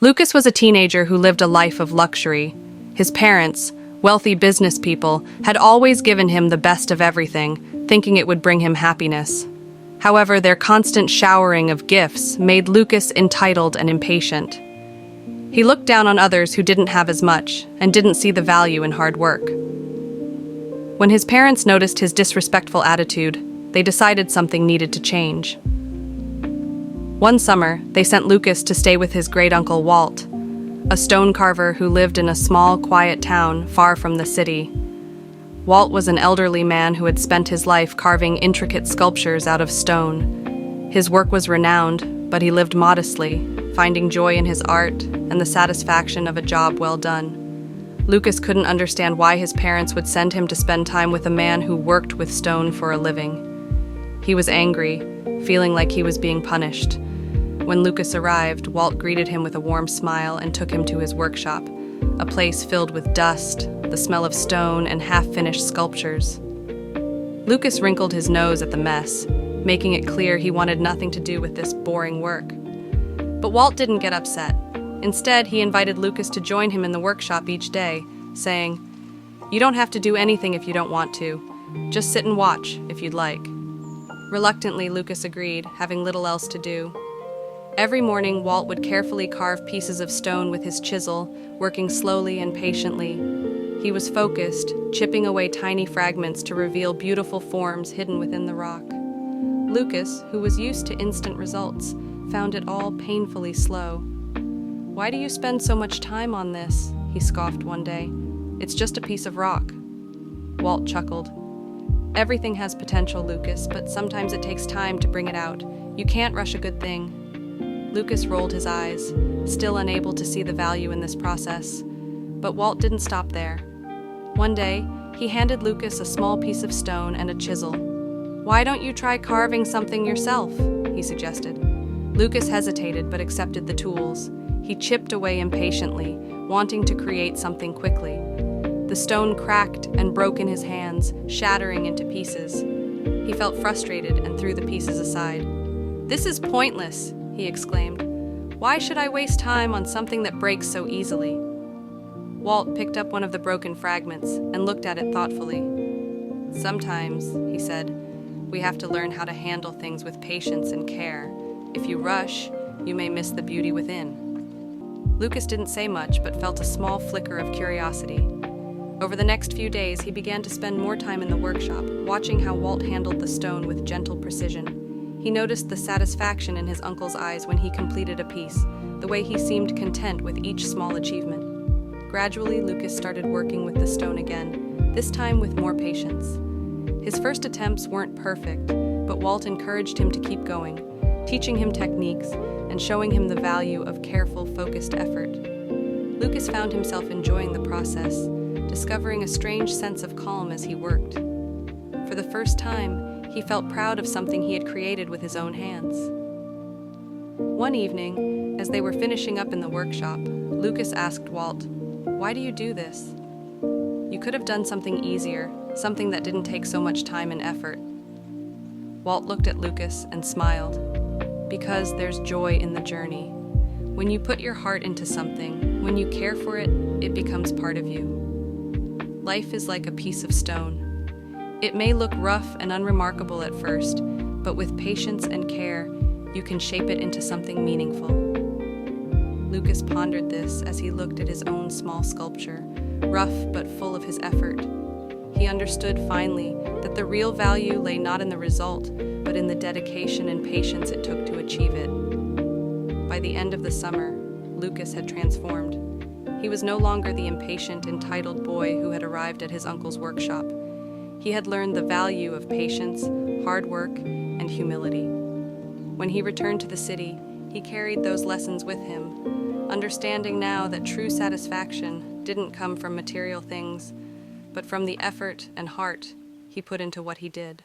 Lucas was a teenager who lived a life of luxury. His parents, wealthy business people, had always given him the best of everything, thinking it would bring him happiness. However, their constant showering of gifts made Lucas entitled and impatient. He looked down on others who didn't have as much and didn't see the value in hard work. When his parents noticed his disrespectful attitude, they decided something needed to change. One summer, they sent Lucas to stay with his great-uncle Walt, a stone carver who lived in a small, quiet town far from the city. Walt was an elderly man who had spent his life carving intricate sculptures out of stone. His work was renowned, but he lived modestly, finding joy in his art and the satisfaction of a job well done. Lucas couldn't understand why his parents would send him to spend time with a man who worked with stone for a living. He was angry, feeling like he was being punished. When Lucas arrived, Walt greeted him with a warm smile and took him to his workshop, a place filled with dust, the smell of stone, and half-finished sculptures. Lucas wrinkled his nose at the mess, making it clear he wanted nothing to do with this boring work. But Walt didn't get upset. Instead, he invited Lucas to join him in the workshop each day, saying, "You don't have to do anything if you don't want to. Just sit and watch, if you'd like." Reluctantly, Lucas agreed, having little else to do. Every morning, Walt would carefully carve pieces of stone with his chisel, working slowly and patiently. He was focused, chipping away tiny fragments to reveal beautiful forms hidden within the rock. Lucas, who was used to instant results, found it all painfully slow. "Why do you spend so much time on this?" he scoffed one day. "It's just a piece of rock." Walt chuckled. "Everything has potential, Lucas, but sometimes it takes time to bring it out. You can't rush a good thing." Lucas rolled his eyes, still unable to see the value in this process. But Walt didn't stop there. One day, he handed Lucas a small piece of stone and a chisel. "Why don't you try carving something yourself?" he suggested. Lucas hesitated but accepted the tools. He chipped away impatiently, wanting to create something quickly. The stone cracked and broke in his hands, shattering into pieces. He felt frustrated and threw the pieces aside. "This is pointless," he exclaimed. "Why should I waste time on something that breaks so easily?" Walt picked up one of the broken fragments and looked at it thoughtfully. "Sometimes," he said, "we have to learn how to handle things with patience and care. If you rush, you may miss the beauty within." Lucas didn't say much, but felt a small flicker of curiosity. Over the next few days, he began to spend more time in the workshop, watching how Walt handled the stone with gentle precision. He noticed the satisfaction in his uncle's eyes when he completed a piece, the way he seemed content with each small achievement. Gradually, Lucas started working with the stone again, this time with more patience. His first attempts weren't perfect, but Walt encouraged him to keep going, teaching him techniques and showing him the value of careful, focused effort. Lucas found himself enjoying the process, discovering a strange sense of calm as he worked. For the first time, he felt proud of something he had created with his own hands. One evening, as they were finishing up in the workshop, Lucas asked Walt, "Why do you do this? You could have done something easier, something that didn't take so much time and effort." Walt looked at Lucas and smiled. "Because there's joy in the journey. When you put your heart into something, when you care for it, it becomes part of you. Life is like a piece of stone. It may look rough and unremarkable at first, but with patience and care, you can shape it into something meaningful." Lucas pondered this as he looked at his own small sculpture, rough but full of his effort. He understood finally that the real value lay not in the result, but in the dedication and patience it took to achieve it. By the end of the summer, Lucas had transformed. He was no longer the impatient, entitled boy who had arrived at his uncle's workshop. He had learned the value of patience, hard work, and humility. When he returned to the city, he carried those lessons with him, understanding now that true satisfaction didn't come from material things, but from the effort and heart he put into what he did.